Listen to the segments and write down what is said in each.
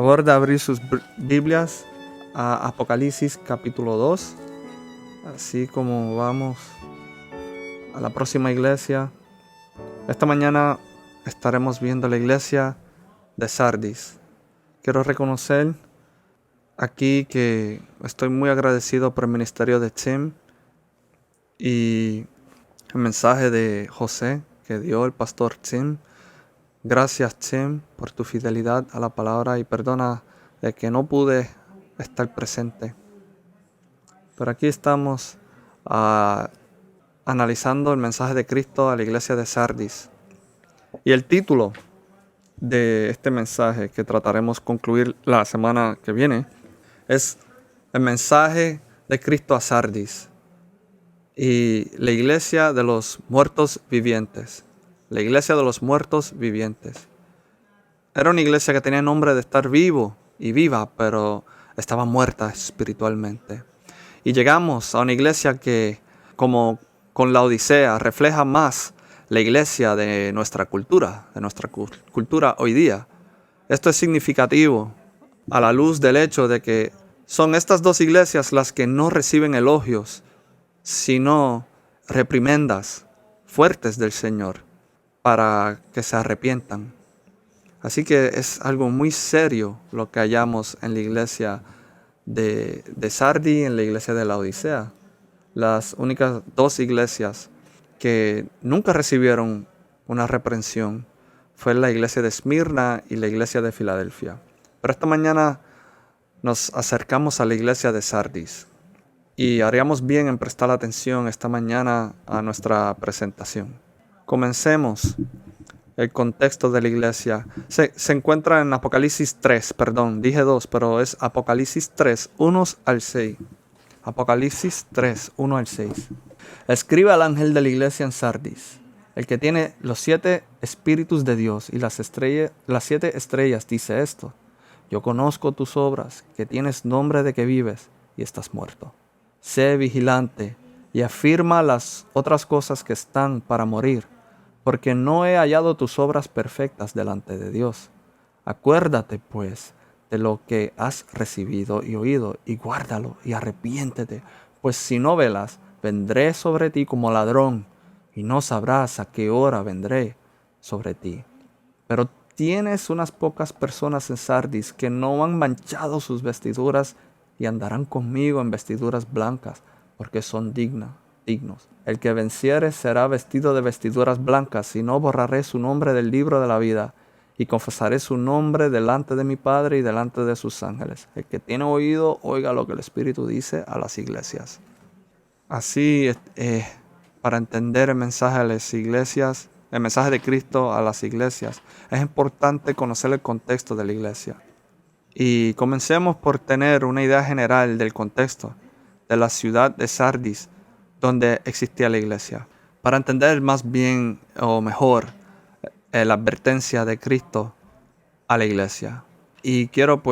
Favor de abrir sus Biblias a Apocalipsis capítulo 2, así como vamos a la próxima iglesia. Esta mañana estaremos viendo la iglesia de Sardis. Quiero reconocer aquí que estoy muy agradecido por el ministerio de Tim y el mensaje de José que dio el pastor Tim. Gracias, Tim, por tu fidelidad a la palabra y perdona de que no pude estar presente. Pero aquí estamos analizando el mensaje de Cristo a la iglesia de Sardis. Y el título de este mensaje que trataremos concluir la semana que viene es el mensaje de Cristo a Sardis y la iglesia de los muertos vivientes. La iglesia de los muertos vivientes. Era una iglesia que tenía nombre de estar vivo y viva, pero estaba muerta espiritualmente. Y llegamos a una iglesia que, como con la Odisea, refleja más la iglesia de nuestra cultura hoy día. Esto es significativo a la luz del hecho de que son estas dos iglesias las que no reciben elogios, sino reprimendas fuertes del Señor para que se arrepientan. Así que es algo muy serio lo que hallamos en la iglesia de Sardis y en la iglesia de la Odisea. Las únicas dos iglesias que nunca recibieron una reprensión fue la iglesia de Esmirna y la iglesia de Filadelfia. Pero esta mañana nos acercamos a la iglesia de Sardis y haríamos bien en prestar atención esta mañana a nuestra presentación. Comencemos. El contexto de la iglesia se encuentra en Apocalipsis 3, dije 2, pero es Apocalipsis 3, 1 al 6. Apocalipsis 3, 1 al 6. Escribe al ángel de la iglesia en Sardis, el que tiene los 7 espíritus de Dios y las 7 estrellas, dice esto: yo conozco tus obras, que tienes nombre de que vives y estás muerto. Sé vigilante y afirma las otras cosas que están para morir, porque no he hallado tus obras perfectas delante de Dios. Acuérdate, pues, de lo que has recibido y oído, y guárdalo, y arrepiéntete, pues si no velas, vendré sobre ti como ladrón, y no sabrás a qué hora vendré sobre ti. Pero tienes unas pocas personas en Sardis que no han manchado sus vestiduras, y andarán conmigo en vestiduras blancas, porque son dignos. El que venciere será vestido de vestiduras blancas, y no borraré su nombre del libro de la vida, y confesaré su nombre delante de mi Padre y delante de sus ángeles. El que tiene oído, oiga lo que el Espíritu dice a las iglesias. Así, para entender el mensaje a las iglesias, el mensaje de Cristo a las iglesias, es importante conocer el contexto de la iglesia. Y comencemos por tener una idea general del contexto de la ciudad de Sardis, donde existía la iglesia, para entender más bien o mejor la advertencia de Cristo a la iglesia. Y quiero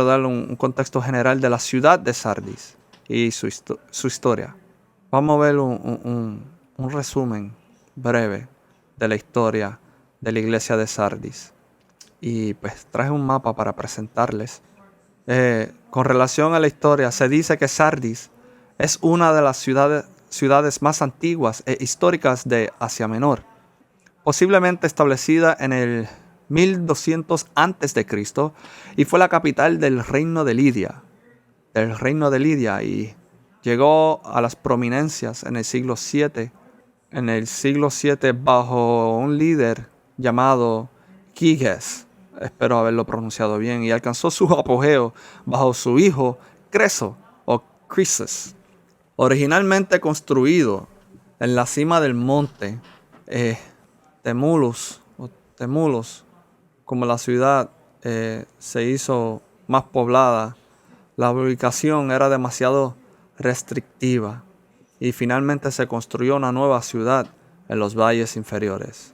darle un contexto general de la ciudad de Sardis y su historia. Vamos a ver un resumen breve de la historia de la iglesia de Sardis. Y pues traje un mapa para presentarles. Con relación a la historia, se dice que Sardis es una de las ciudades más antiguas e históricas de Asia Menor, posiblemente establecida en el 1200 a.C. y fue la capital del reino de Lidia. Y llegó a las prominencias en el siglo VII. En el siglo VII bajo un líder llamado Giges, espero haberlo pronunciado bien, y alcanzó su apogeo bajo su hijo Creso o Croesus. Originalmente construido en la cima del monte Tmolus, como la ciudad se hizo más poblada, la ubicación era demasiado restrictiva y finalmente se construyó una nueva ciudad en los valles inferiores.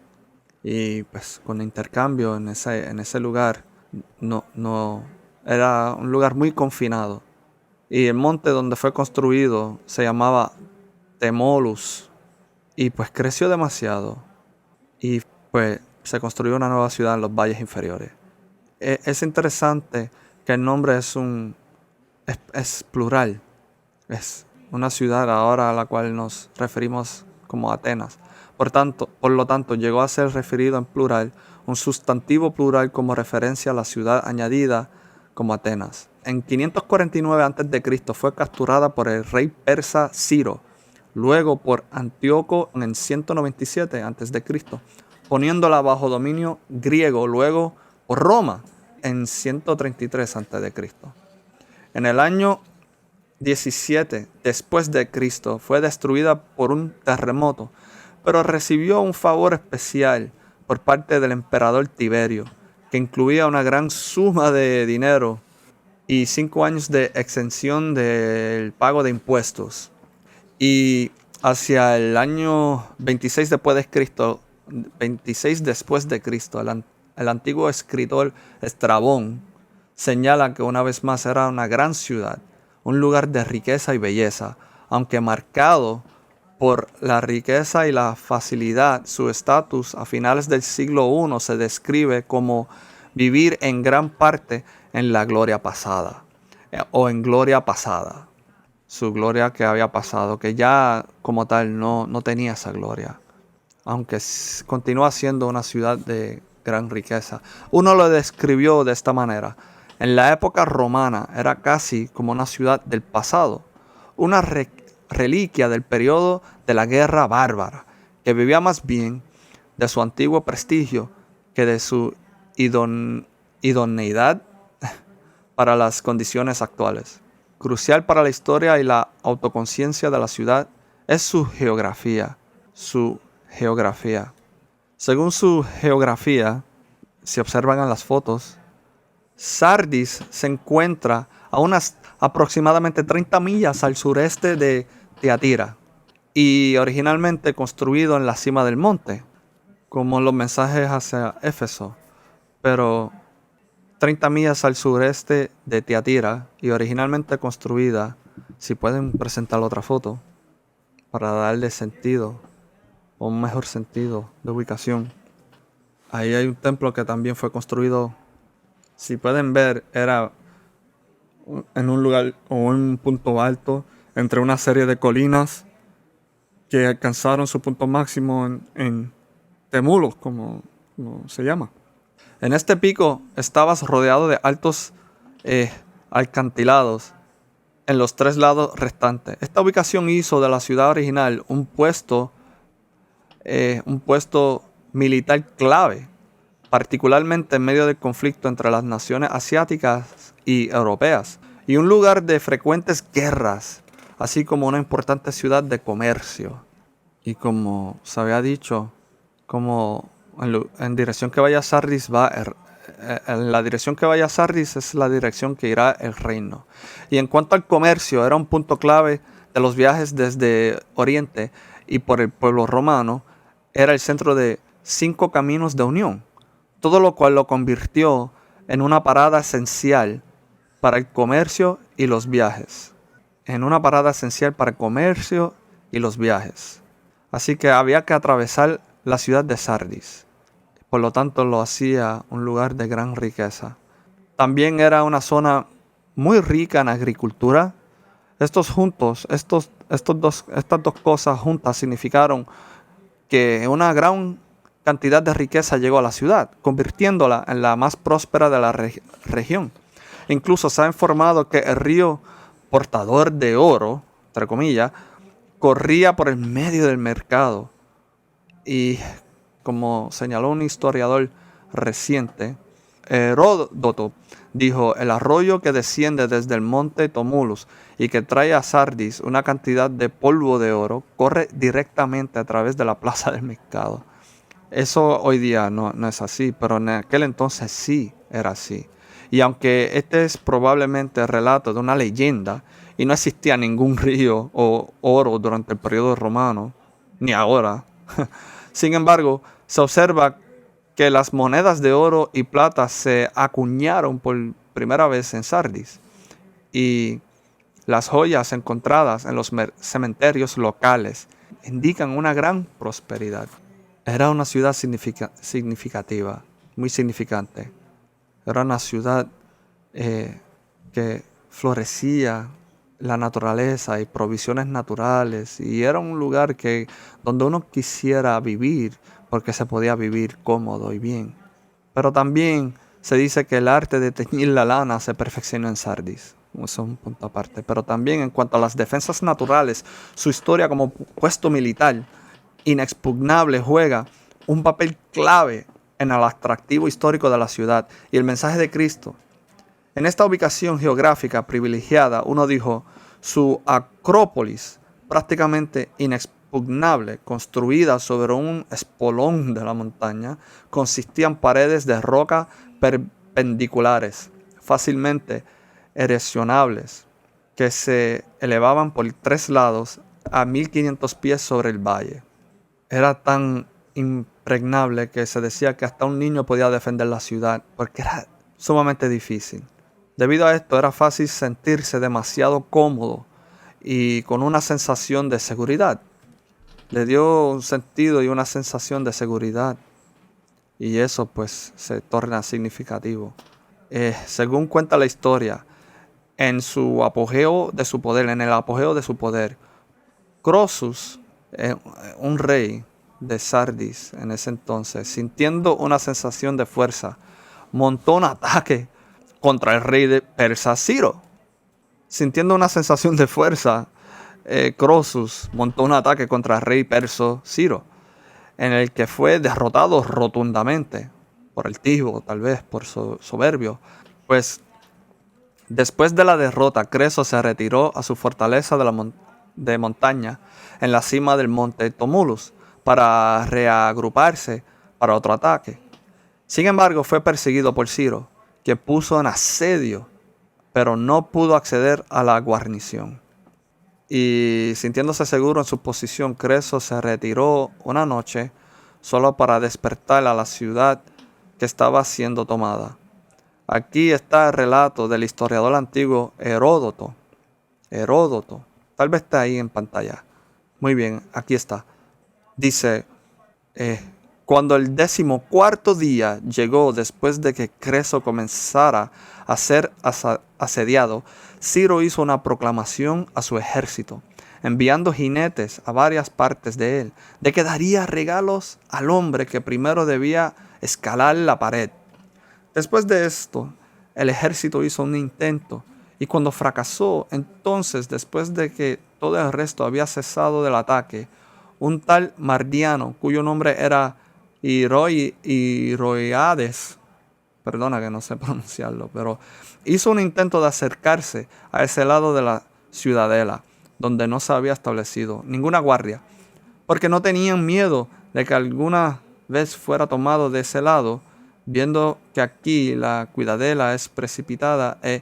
Y pues con intercambio en ese lugar no era un lugar muy confinado. Y el monte donde fue construido se llamaba Tmolus. Y pues creció demasiado. Y pues se construyó una nueva ciudad en los valles inferiores. Es interesante que el nombre es plural. Es una ciudad ahora a la cual nos referimos como Atenas. Por lo tanto, llegó a ser referido en plural, un sustantivo plural como referencia a la ciudad añadida como Atenas. En 549 a.C. fue capturada por el rey persa Ciro, luego por Antíoco en 197 a.C., poniéndola bajo dominio griego, luego por Roma en 133 a.C. En el año 17 después de Cristo fue destruida por un terremoto, pero recibió un favor especial por parte del emperador Tiberio, que incluía una gran suma de dinero y 5 años de exención del pago de impuestos. Y hacia el año 26 después de Cristo, el antiguo escritor Estrabón señala que una vez más era una gran ciudad, un lugar de riqueza y belleza, aunque marcado por la riqueza y la facilidad. Su estatus a finales del siglo I se describe como vivir en gran parte en la gloria pasada, o en gloria pasada. Su gloria que había pasado, que ya como tal no tenía esa gloria, aunque continúa siendo una ciudad de gran riqueza. Uno lo describió de esta manera: en la época romana era casi como una ciudad del pasado, una reliquia del periodo de la guerra bárbara, que vivía más bien de su antiguo prestigio que de su idoneidad para las condiciones actuales. Crucial para la historia y la autoconciencia de la ciudad es su geografía. Según su geografía, si observan en las fotos, Sardis se encuentra a unas aproximadamente 30 millas al sureste de Tiatira y originalmente construido en la cima del monte, como los mensajes hacia Éfeso, pero 30 millas al sureste de Tiatira y originalmente construida, si pueden presentar otra foto, para darle sentido, o un mejor sentido de ubicación. Ahí hay un templo que también fue construido, si pueden ver, era en un lugar o un punto alto entre una serie de colinas que alcanzaron su punto máximo en Temulos, como se llama. En este pico estabas rodeado de altos alcantilados en los 3 lados restantes. Esta ubicación hizo de la ciudad original un puesto militar clave, particularmente en medio del conflicto entre las naciones asiáticas y europeas, y un lugar de frecuentes guerras, así como una importante ciudad de comercio. Y como se había dicho, como en dirección que vaya Sardis en la dirección que vaya Sardis es la dirección que irá el reino. Y en cuanto al comercio, era un punto clave de los viajes desde Oriente y por el pueblo romano. Era el centro de 5 caminos de unión, todo lo cual lo convirtió en una parada esencial para el comercio y los viajes. Así que había que atravesar la ciudad de Sardis. Por lo tanto, lo hacía un lugar de gran riqueza. También era una zona muy rica en agricultura. Estas dos cosas juntas significaron que una gran cantidad de riqueza llegó a la ciudad, convirtiéndola en la más próspera de la región. Incluso se ha informado que el río portador de oro, entre comillas, corría por el medio del mercado. Y como señaló un historiador reciente, Heródoto dijo: el arroyo que desciende desde el monte Tomulus y que trae a Sardis una cantidad de polvo de oro corre directamente a través de la plaza del mercado. Eso hoy día no es así, pero en aquel entonces sí era así. Y aunque este es probablemente el relato de una leyenda y no existía ningún río o oro durante el periodo romano, ni ahora, sin embargo, se observa que las monedas de oro y plata se acuñaron por primera vez en Sardis y las joyas encontradas en los cementerios locales indican una gran prosperidad. Era una ciudad significativa, muy significante. Era una ciudad que florecía la naturaleza y provisiones naturales, y era un lugar donde uno quisiera vivir porque se podía vivir cómodo y bien. Pero también se dice que el arte de teñir la lana se perfeccionó en Sardis. Eso es un punto aparte. Pero también en cuanto a las defensas naturales, su historia como puesto militar inexpugnable juega un papel clave en el atractivo histórico de la ciudad y el mensaje de Cristo. En esta ubicación geográfica privilegiada, uno dijo, su acrópolis prácticamente inexpugnable, construida sobre un espolón de la montaña, consistía en paredes de roca perpendiculares, fácilmente erosionables, que se elevaban por 3 lados a 1500 pies sobre el valle. Era tan impregnable que se decía que hasta un niño podía defender la ciudad, porque era sumamente difícil. Debido a esto era fácil sentirse demasiado cómodo y con una sensación de seguridad. Le dio un sentido y una sensación de seguridad, y eso pues se torna significativo. Según cuenta la historia, en el apogeo de su poder, Croesus, un rey de Sardis en ese entonces, sintiendo una sensación de fuerza, montó un ataque contra el rey de Persa, Ciro. Sintiendo una sensación de fuerza, Croesus montó un ataque contra el rey perso Ciro, en el que fue derrotado rotundamente, por altivo, tal vez por soberbio. Pues después de la derrota, Creso se retiró a su fortaleza de montaña en la cima del monte Tomulus para reagruparse para otro ataque. Sin embargo, fue perseguido por Ciro, que puso en asedio, pero no pudo acceder a la guarnición. Y sintiéndose seguro en su posición, Creso se retiró una noche solo para despertar a la ciudad que estaba siendo tomada. Aquí está el relato del historiador antiguo Heródoto. Tal vez está ahí en pantalla. Muy bien, aquí está. Dice, cuando el 14º día llegó después de que Creso comenzara a ser asediado, Ciro hizo una proclamación a su ejército, enviando jinetes a varias partes de él, de que daría regalos al hombre que primero debía escalar la pared. Después de esto, el ejército hizo un intento, y cuando fracasó, entonces, después de que todo el resto había cesado del ataque, un tal Mardiano, cuyo nombre era Hiroiades, perdona que no sé pronunciarlo, pero hizo un intento de acercarse a ese lado de la ciudadela, donde no se había establecido ninguna guardia, porque no tenían miedo de que alguna vez fuera tomado de ese lado, viendo que aquí la ciudadela es precipitada e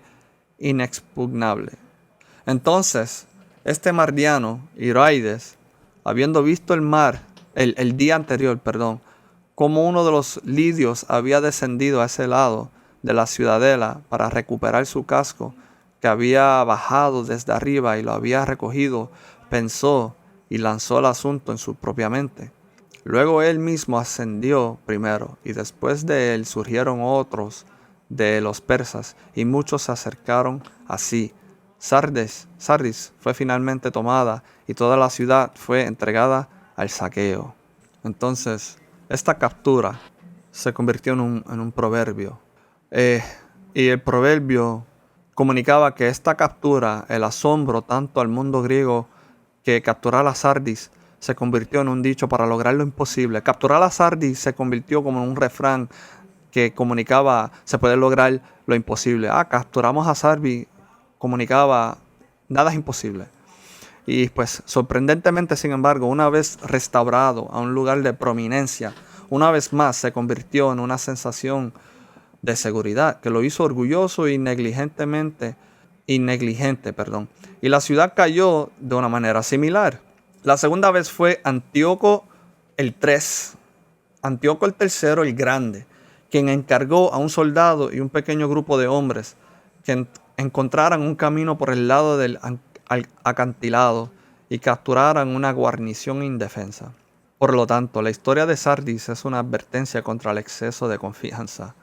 inexpugnable. Entonces, este Mardiano, Hiroides, habiendo visto el día anterior, como uno de los lidios había descendido a ese lado de la ciudadela para recuperar su casco, que había bajado desde arriba y lo había recogido, pensó y lanzó el asunto en su propia mente. Luego él mismo ascendió primero, y después de él surgieron otros de los persas, y muchos se acercaron así. Sardis fue finalmente tomada, y toda la ciudad fue entregada al saqueo. Entonces, esta captura se convirtió en un proverbio. Y el proverbio comunicaba que esta captura, el asombro tanto al mundo griego que capturar a Sardis, se convirtió en un dicho para lograr lo imposible. Capturar a Sardis se convirtió como en un refrán que comunicaba, se puede lograr lo imposible. Capturamos a Sardis, comunicaba, nada es imposible. Y pues sorprendentemente, sin embargo, una vez restaurado a un lugar de prominencia, una vez más se convirtió en una sensación de seguridad que lo hizo orgulloso y negligente. Y la ciudad cayó de una manera similar. La segunda vez fue Antíoco el III, el Grande, quien encargó a un soldado y un pequeño grupo de hombres que encontraran un camino por el lado del acantilado y capturaran una guarnición indefensa. Por lo tanto, la historia de Sardis es una advertencia contra el exceso de confianza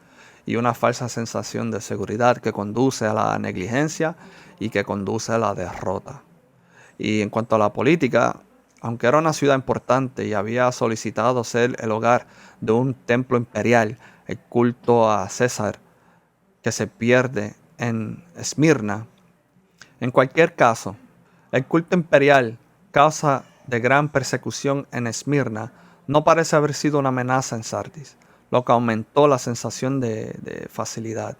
y una falsa sensación de seguridad que conduce a la negligencia y que conduce a la derrota. Y en cuanto a la política, aunque era una ciudad importante y había solicitado ser el hogar de un templo imperial, el culto a César que se pierde en Esmirna, en cualquier caso, el culto imperial, causa de gran persecución en Esmirna, no parece haber sido una amenaza en Sardis, lo que aumentó la sensación de facilidad.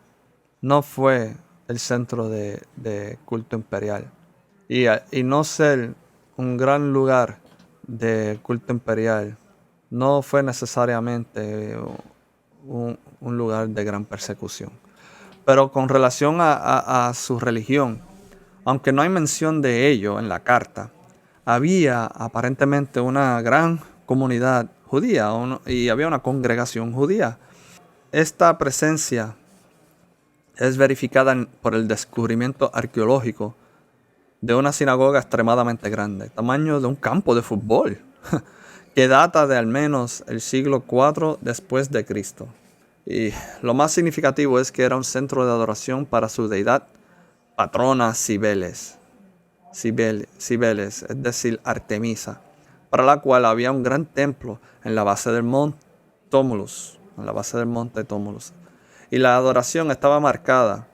No fue el centro de culto imperial. Y no ser un gran lugar de culto imperial no fue necesariamente un lugar de gran persecución. Pero con relación a su religión, aunque no hay mención de ello en la carta, había aparentemente una gran comunidad judía y había una congregación judía. Esta presencia es verificada por el descubrimiento arqueológico de una sinagoga extremadamente grande, tamaño de un campo de fútbol, que data de al menos el siglo IV después de Cristo. Y lo más significativo es que era un centro de adoración para su deidad patrona Cibeles, es decir, Artemisa, para la cual había un gran templo en la base del monte Tómulus, Y la adoración estaba marcada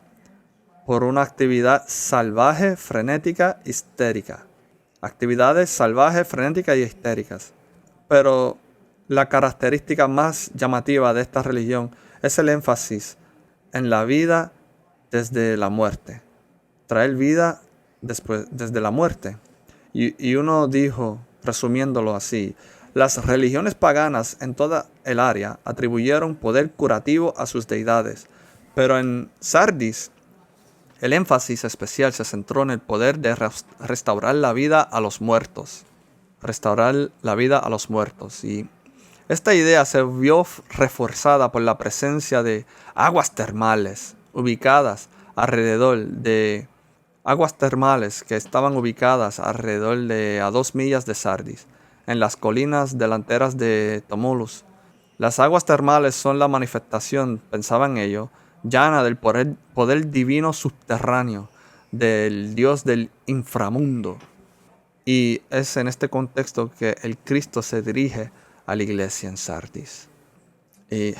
por una actividad salvaje, frenética, histérica. Actividades salvajes, frenéticas y histéricas. Pero la característica más llamativa de esta religión es el énfasis en la vida desde la muerte. Traer vida desde la muerte. Y uno dijo, resumiéndolo así, las religiones paganas en toda el área atribuyeron poder curativo a sus deidades, pero en Sardis el énfasis especial se centró en el poder de restaurar la vida a los muertos. Y esta idea se vio reforzada por la presencia de aguas termales que estaban ubicadas alrededor de a 2 millas de Sardis, en las colinas delanteras de Tómulus. Las aguas termales son la manifestación, pensaban ellos, llana del poder divino subterráneo, del Dios del inframundo. Y es en este contexto que el Cristo se dirige a la iglesia en Sardis. Y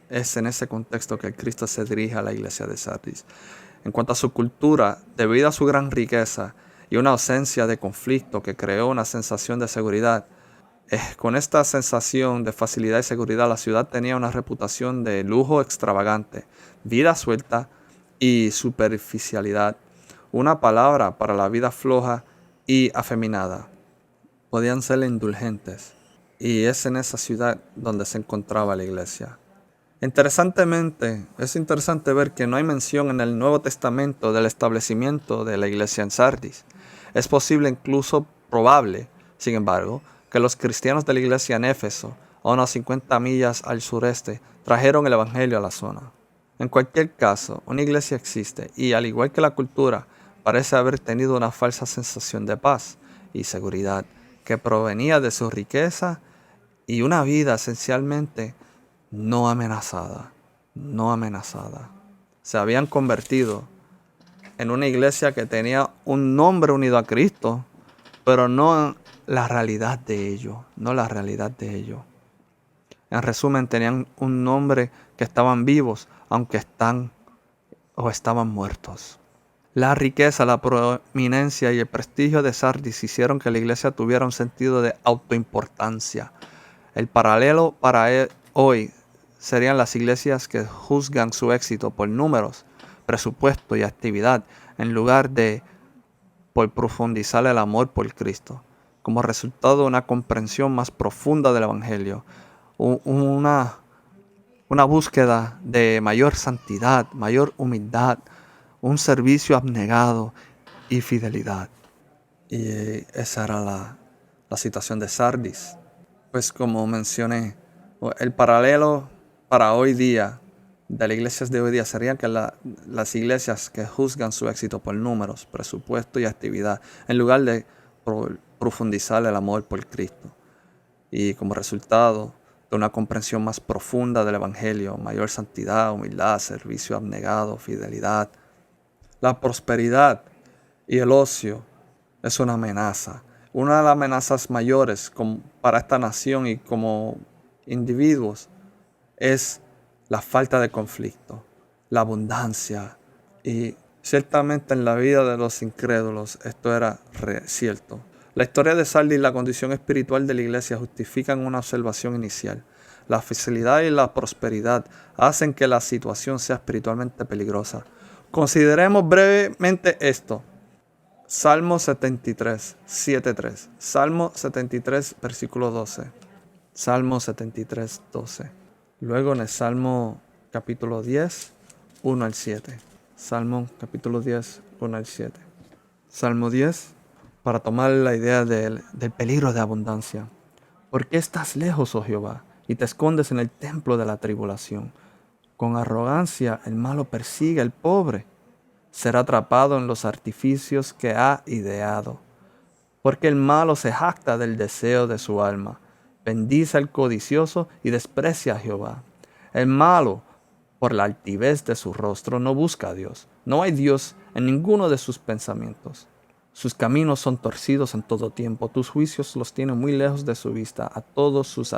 es en ese contexto que el Cristo se dirige a la iglesia de Sardis. En cuanto a su cultura, debido a su gran riqueza y una ausencia de conflicto que creó una sensación de seguridad, con esta sensación de facilidad y seguridad, la ciudad tenía una reputación de lujo extravagante, vida suelta y superficialidad. Una palabra para la vida floja y afeminada. Podían ser indulgentes. Y es en esa ciudad donde se encontraba la iglesia. Interesantemente, es interesante ver que no hay mención en el Nuevo Testamento del establecimiento de la iglesia en Sardis. Es posible, incluso probable, sin embargo, que los cristianos de la iglesia en Éfeso, a unas 50 millas al sureste, trajeron el evangelio a la zona. En cualquier caso, una iglesia existe y, al igual que la cultura, parece haber tenido una falsa sensación de paz y seguridad que provenía de su riqueza y una vida esencialmente no amenazada. Se habían convertido en una iglesia que tenía un nombre unido a Cristo, pero no la realidad de ello. En resumen, tenían un nombre que estaban vivos, aunque estaban muertos. La riqueza, la prominencia y el prestigio de Sardis hicieron que la iglesia tuviera un sentido de autoimportancia. El paralelo para hoy serían las iglesias que juzgan su éxito por números, presupuesto y actividad, en lugar de por profundizar el amor por Cristo, como resultado de una comprensión más profunda del Evangelio, una búsqueda de mayor santidad, mayor humildad, un servicio abnegado y fidelidad. Y esa era la situación de Sardis. Pues como mencioné, el paralelo para hoy día de las iglesias de hoy día sería que las iglesias que juzgan su éxito por números, presupuesto y actividad, en lugar de profundizar el amor por Cristo. Y como resultado de una comprensión más profunda del Evangelio, mayor santidad, humildad, servicio abnegado, fidelidad. La prosperidad y el ocio es una amenaza. Una de las amenazas mayores para esta nación y como individuos es la falta de conflicto, la abundancia. Y ciertamente en la vida de los incrédulos esto era cierto. La historia de Sardis y la condición espiritual de la iglesia justifican una observación inicial. La facilidad y la prosperidad hacen que la situación sea espiritualmente peligrosa. Consideremos brevemente esto. Salmo 73, 7:3. Salmo 73, versículo 12. Salmo 73, 12. Luego en el Salmo capítulo 10, 1 al 7. Salmo capítulo 10, 1 al 7. Salmo 10, para tomar la idea del peligro de abundancia. ¿Por qué estás lejos, oh Jehová, y te escondes en el templo de la tribulación? Con arrogancia el malo persigue al pobre. Será atrapado en los artificios que ha ideado. Porque el malo se jacta del deseo de su alma. Bendice al codicioso y desprecia a Jehová. El malo, por la altivez de su rostro, no busca a Dios. No hay Dios en ninguno de sus pensamientos. Sus caminos son torcidos en todo tiempo. Tus juicios los tiene muy lejos de su vista. A todos sus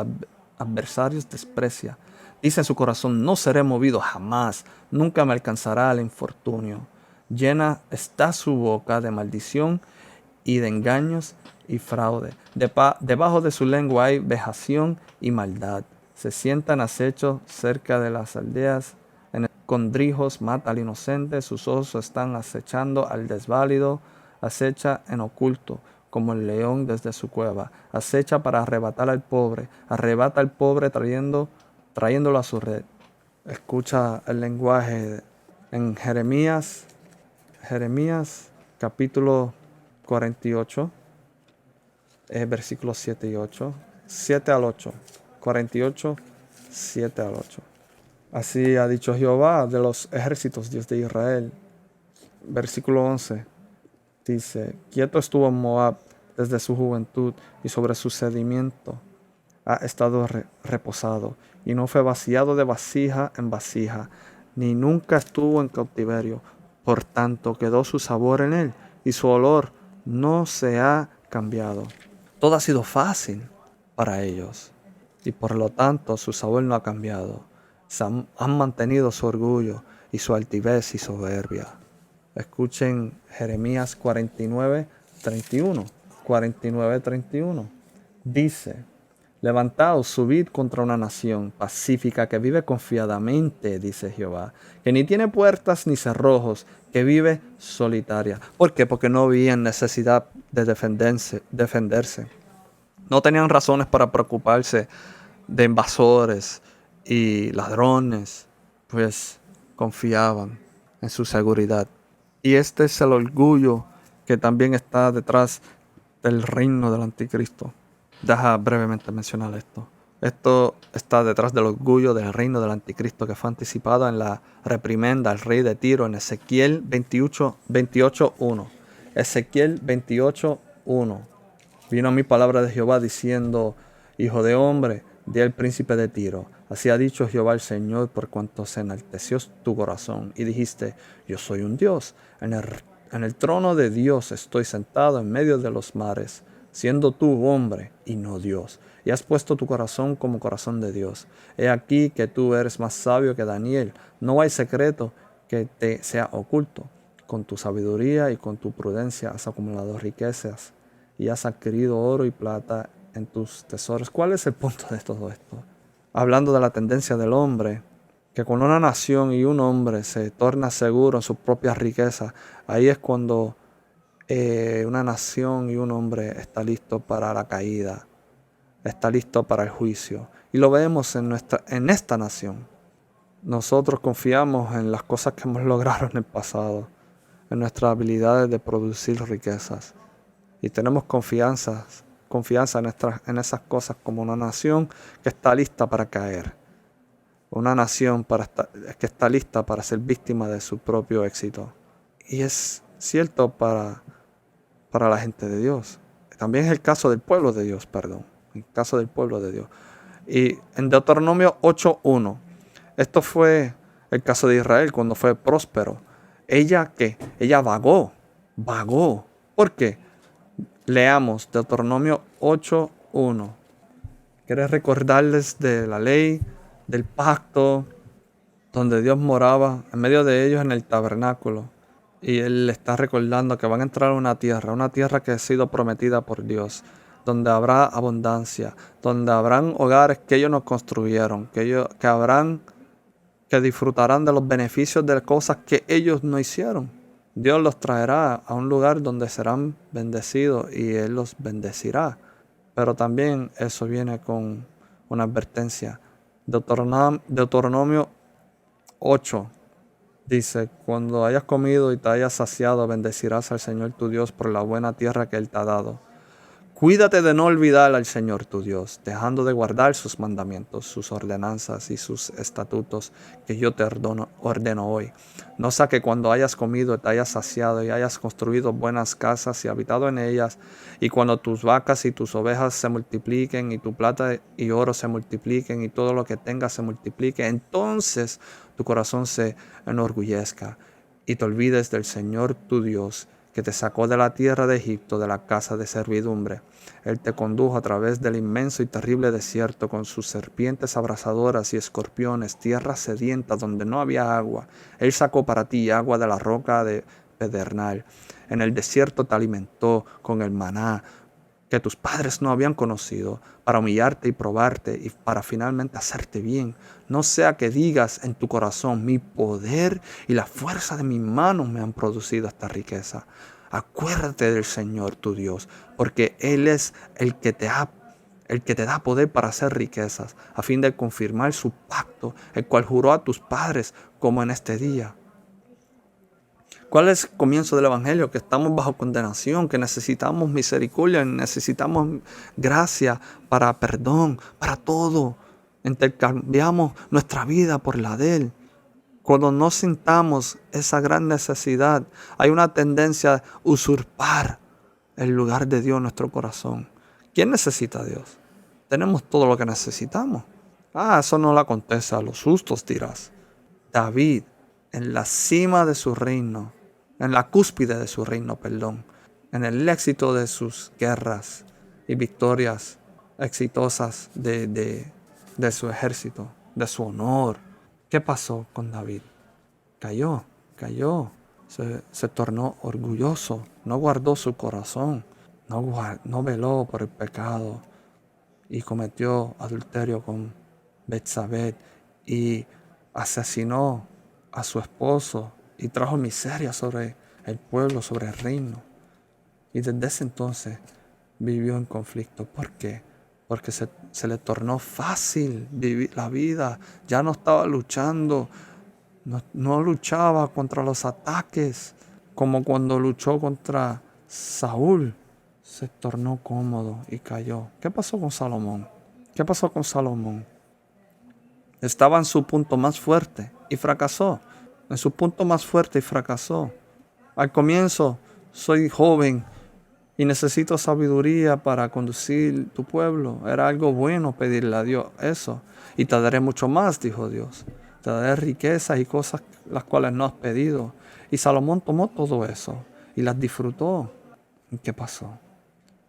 adversarios desprecia. Dice en su corazón, no seré movido jamás. Nunca me alcanzará el infortunio. Llena está su boca de maldición y de engaños y fraude. Debajo de su lengua hay vejación y maldad. Se sienta en acecho cerca de las aldeas. En escondrijos mata al inocente. Sus ojos están acechando al desválido. Acecha en oculto, como el león desde su cueva. Acecha para arrebatar al pobre. Arrebata al pobre trayéndolo a su red. Escucha el lenguaje en Jeremías capítulo 48, versículos 7 y 8. 7 al 8. 48, 7 al 8. Así ha dicho Jehová de los ejércitos, Dios de Israel. Versículo 11 dice, quieto estuvo Moab desde su juventud y sobre su sedimiento ha estado reposado y no fue vaciado de vasija en vasija, ni nunca estuvo en cautiverio. Por tanto, quedó su sabor en él y su olor no se ha cambiado. Todo ha sido fácil para ellos y por lo tanto su sabor no ha cambiado. Han mantenido su orgullo y su altivez y soberbia. Escuchen Jeremías 49, 31. 49, 31. Dice, levantaos, subid contra una nación pacífica que vive confiadamente, dice Jehová, que ni tiene puertas ni cerrojos, que vive solitaria. ¿Por qué? Porque no habían necesidad de defenderse. No tenían razones para preocuparse de invasores y ladrones, pues confiaban en su seguridad. Y este es el orgullo que también está detrás del reino del anticristo. Deja brevemente mencionar esto. Esto está detrás del orgullo del reino del anticristo que fue anticipado en la reprimenda al rey de Tiro en Ezequiel 28:1. Ezequiel 28:1. Vino a mí palabra de Jehová diciendo, hijo de hombre, di al príncipe de Tiro, así ha dicho Jehová el Señor, por cuanto se enalteció tu corazón, y dijiste, yo soy un Dios, en el trono de Dios estoy sentado en medio de los mares, siendo tú hombre y no Dios, y has puesto tu corazón como corazón de Dios. He aquí que tú eres más sabio que Daniel, no hay secreto que te sea oculto. Con tu sabiduría y con tu prudencia has acumulado riquezas, y has adquirido oro y plata en tus tesoros. ¿Cuál es el punto de todo esto? Hablando de la tendencia del hombre, que cuando una nación y un hombre se torna seguro en sus propias riquezas, ahí es cuando una nación y un hombre está listo para la caída, está listo para el juicio. Y lo vemos en esta nación. Nosotros confiamos en las cosas que hemos logrado en el pasado, en nuestras habilidades de producir riquezas. Y tenemos confianza en esas cosas como una nación que está lista para caer. Una nación que está lista para ser víctima de su propio éxito. Y es cierto para la gente de Dios. También es el caso del pueblo de Dios, El caso del pueblo de Dios. Y en Deuteronomio 8:1, esto fue el caso de Israel cuando fue próspero. Ella vagó. ¿Por qué? Leamos Deuteronomio 8:1. Quiere recordarles de la ley, del pacto, donde Dios moraba en medio de ellos en el tabernáculo. Y Él le está recordando que van a entrar a una tierra que ha sido prometida por Dios, donde habrá abundancia, donde habrán hogares que ellos no construyeron, que disfrutarán de los beneficios de cosas que ellos no hicieron. Dios los traerá a un lugar donde serán bendecidos y Él los bendecirá. Pero también eso viene con una advertencia. Deuteronomio 8 dice: cuando hayas comido y te hayas saciado, bendecirás al Señor tu Dios por la buena tierra que Él te ha dado. Cuídate de no olvidar al Señor tu Dios, dejando de guardar sus mandamientos, sus ordenanzas y sus estatutos que yo te ordeno hoy. No sea que cuando hayas comido, te hayas saciado y hayas construido buenas casas y habitado en ellas, y cuando tus vacas y tus ovejas se multipliquen, y tu plata y oro se multipliquen, y todo lo que tengas se multiplique, entonces tu corazón se enorgullezca y te olvides del Señor tu Dios, que te sacó de la tierra de Egipto, de la casa de servidumbre. Él te condujo a través del inmenso y terrible desierto con sus serpientes abrasadoras y escorpiones, tierra sedienta donde no había agua. Él sacó para ti agua de la roca de pedernal. En el desierto te alimentó con el maná que tus padres no habían conocido, para humillarte y probarte y para finalmente hacerte bien. No sea que digas en tu corazón: mi poder y la fuerza de mis manos me han producido esta riqueza. Acuérdate del Señor tu Dios, porque Él es el que te da poder para hacer riquezas, a fin de confirmar su pacto, el cual juró a tus padres, como en este día. ¿Cuál es el comienzo del Evangelio? Que estamos bajo condenación, que necesitamos misericordia, necesitamos gracia para perdón, para todo. Intercambiamos nuestra vida por la de Él. Cuando no sintamos esa gran necesidad, hay una tendencia a usurpar el lugar de Dios en nuestro corazón. ¿Quién necesita a Dios? Tenemos todo lo que necesitamos. Eso no le acontece a los justos, dirás. David, en la cima de su reino, en la cúspide de su reino, en el éxito de sus guerras y victorias exitosas de su ejército, de su honor. ¿Qué pasó con David? Cayó, se tornó orgulloso, no guardó su corazón, no veló por el pecado y cometió adulterio con Betsabé y asesinó a su esposo y trajo miseria sobre el pueblo, sobre el reino. Y desde ese entonces vivió en conflicto. ¿Por qué? Porque se le tornó fácil vivir la vida. Ya no estaba luchando, no luchaba contra los ataques como cuando luchó contra Saúl. Se tornó cómodo y cayó. ¿Qué pasó con Salomón? Estaba en su punto más fuerte y fracasó. Al comienzo: soy joven y necesito sabiduría para conducir tu pueblo. Era algo bueno pedirle a Dios eso. Y te daré mucho más, dijo Dios. Te daré riquezas y cosas las cuales no has pedido. Y Salomón tomó todo eso y las disfrutó. ¿Y qué pasó?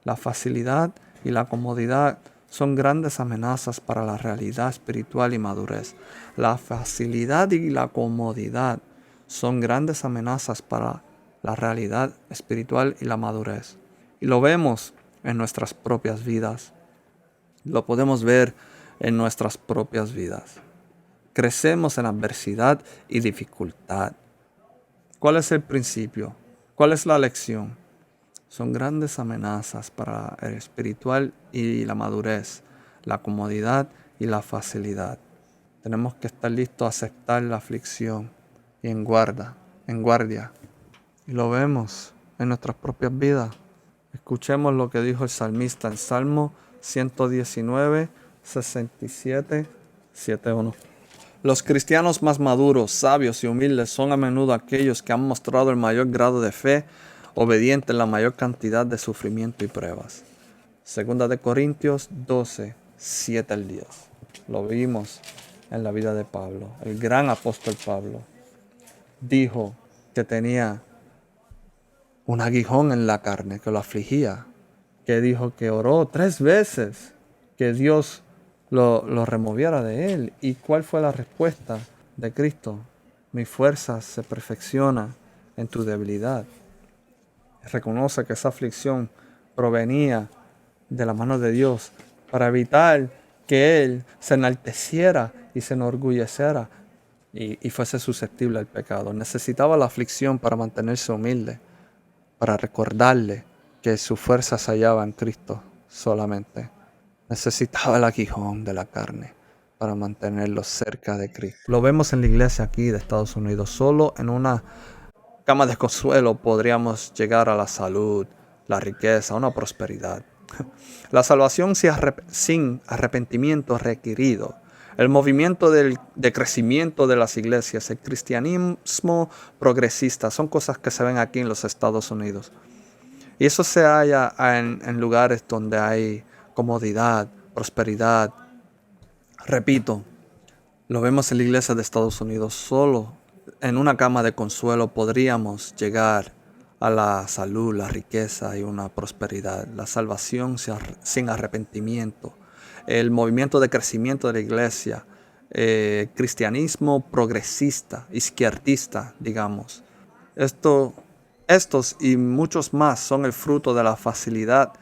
La facilidad y la comodidad son grandes amenazas para la realidad espiritual y madurez. La facilidad y la comodidad son grandes amenazas para la realidad espiritual y la madurez. Y lo vemos en nuestras propias vidas. Lo podemos ver en nuestras propias vidas. Crecemos en adversidad y dificultad. ¿Cuál es el principio? ¿Cuál es la lección? Son grandes amenazas para el espiritual y la madurez, la comodidad y la facilidad. Tenemos que estar listos a aceptar la aflicción y en guardia. Y lo vemos en nuestras propias vidas. Escuchemos lo que dijo el salmista en Salmo 119, 67, 7:1. Los cristianos más maduros, sabios y humildes son a menudo aquellos que han mostrado el mayor grado de fe, obediente en la mayor cantidad de sufrimiento y pruebas. Segunda de Corintios 12, 7 al 10. Lo vimos en la vida de Pablo. El gran apóstol Pablo dijo que tenía un aguijón en la carne que lo afligía, que dijo que oró 3 veces que Dios lo removiera de él. ¿Y cuál fue la respuesta de Cristo? Mi fuerza se perfecciona en tu debilidad. Reconoce que esa aflicción provenía de la mano de Dios para evitar que él se enalteciera y se enorgulleciera y fuese susceptible al pecado. Necesitaba la aflicción para mantenerse humilde, para recordarle que su fuerza se hallaba en Cristo solamente. Necesitaba el aguijón de la carne para mantenerlo cerca de Cristo. Lo vemos en la iglesia aquí de Estados Unidos. Solo en una cama de consuelo podríamos llegar a la salud, la riqueza, una prosperidad. La salvación sin arrepentimiento requerido. El movimiento de crecimiento de las iglesias, el cristianismo progresista, son cosas que se ven aquí en los Estados Unidos. Y eso se halla en lugares donde hay comodidad, prosperidad. Repito, lo vemos en la iglesia de Estados Unidos. Solo en una cama de consuelo podríamos llegar a la salud, la riqueza y una prosperidad. La salvación sin arrepentimiento. El movimiento de crecimiento de la iglesia. Cristianismo progresista, izquierdista, digamos. Estos y muchos más son el fruto de la facilidad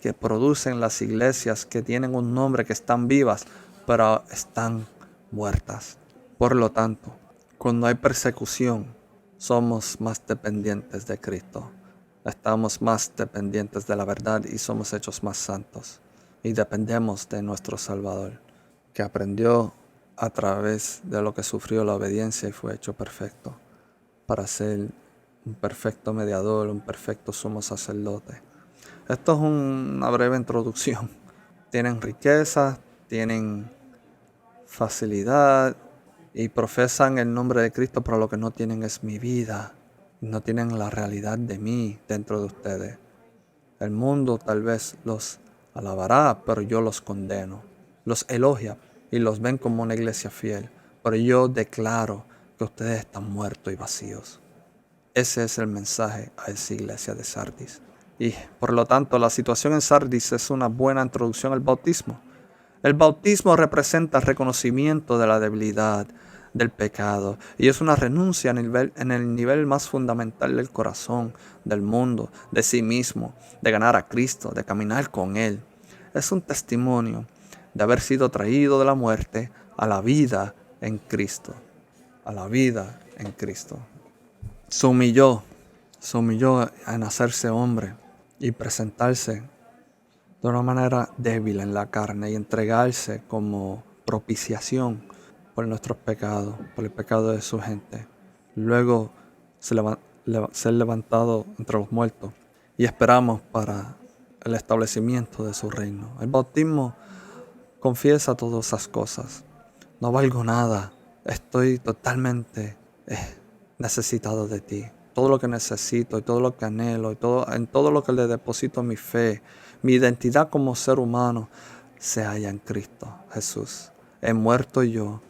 que producen las iglesias que tienen un nombre, que están vivas, pero están muertas. Por lo tanto, cuando hay persecución, somos más dependientes de Cristo. Estamos más dependientes de la verdad y somos hechos más santos. Y dependemos de nuestro Salvador, que aprendió a través de lo que sufrió la obediencia y fue hecho perfecto para ser un perfecto mediador, un perfecto sumo sacerdote. Esto es una breve introducción. Tienen riqueza, tienen facilidad y profesan el nombre de Cristo, pero lo que no tienen es mi vida. No tienen la realidad de mí dentro de ustedes. El mundo tal vez los alabará, pero yo los condeno. Los elogia y los ven como una iglesia fiel, pero yo declaro que ustedes están muertos y vacíos. Ese es el mensaje a esa iglesia de Sardis. Y por lo tanto, la situación en Sardis es una buena introducción al bautismo. El bautismo representa el reconocimiento de la debilidad, del pecado, y es una renuncia en el nivel más fundamental del corazón, del mundo, de sí mismo, de ganar a Cristo, de caminar con Él. Es un testimonio de haber sido traído de la muerte a la vida en Cristo. A la vida en Cristo. Se humilló en hacerse hombre y presentarse de una manera débil en la carne y entregarse como propiciación por nuestros pecados, por el pecado de su gente. Luego ser levantado entre los muertos y esperamos para el establecimiento de su reino. El bautismo confiesa todas esas cosas. No valgo nada, estoy totalmente necesitado de ti. Todo lo que necesito y todo lo que anhelo y en todo lo que le deposito mi fe, mi identidad como ser humano, se halla en Cristo Jesús. He muerto yo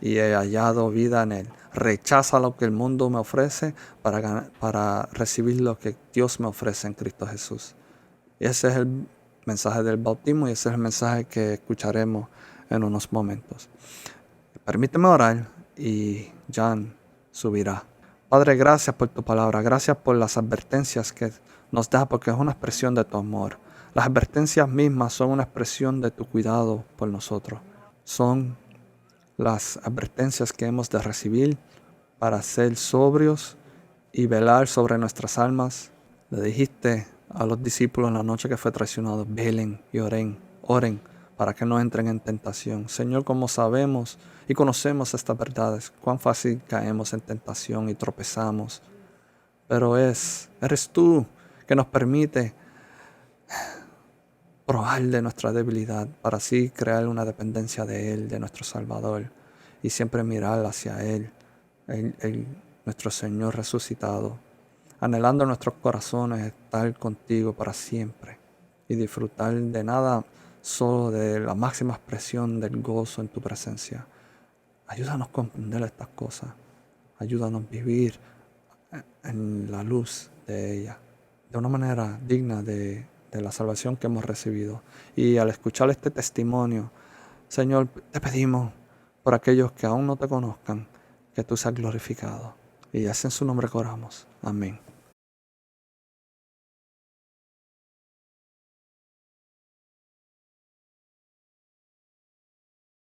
y he hallado vida en Él. Rechaza lo que el mundo me ofrece para recibir lo que Dios me ofrece en Cristo Jesús. Y ese es el mensaje del bautismo y ese es el mensaje que escucharemos en unos momentos. Permíteme orar y Jan subirá. Padre, gracias por tu palabra, gracias por las advertencias que nos da, porque es una expresión de tu amor. Las advertencias mismas son una expresión de tu cuidado por nosotros. Son las advertencias que hemos de recibir para ser sobrios y velar sobre nuestras almas. Le dijiste a los discípulos en la noche que fue traicionado, velen y oren para que no entren en tentación. Señor, como sabemos y conocemos estas verdades, cuán fácil caemos en tentación y tropezamos. Pero eres tú que nos permite probar de nuestra debilidad para así crear una dependencia de Él, de nuestro Salvador, y siempre mirar hacia Él, nuestro Señor resucitado, anhelando en nuestros corazones estar contigo para siempre y disfrutar de nada solo de la máxima expresión del gozo en tu presencia. Ayúdanos a comprender estas cosas. Ayúdanos a vivir en la luz de ella, de una manera digna de la salvación que hemos recibido. Y al escuchar este testimonio, Señor, te pedimos por aquellos que aún no te conozcan, que tú seas glorificado. Y es en su nombre que oramos. Amén.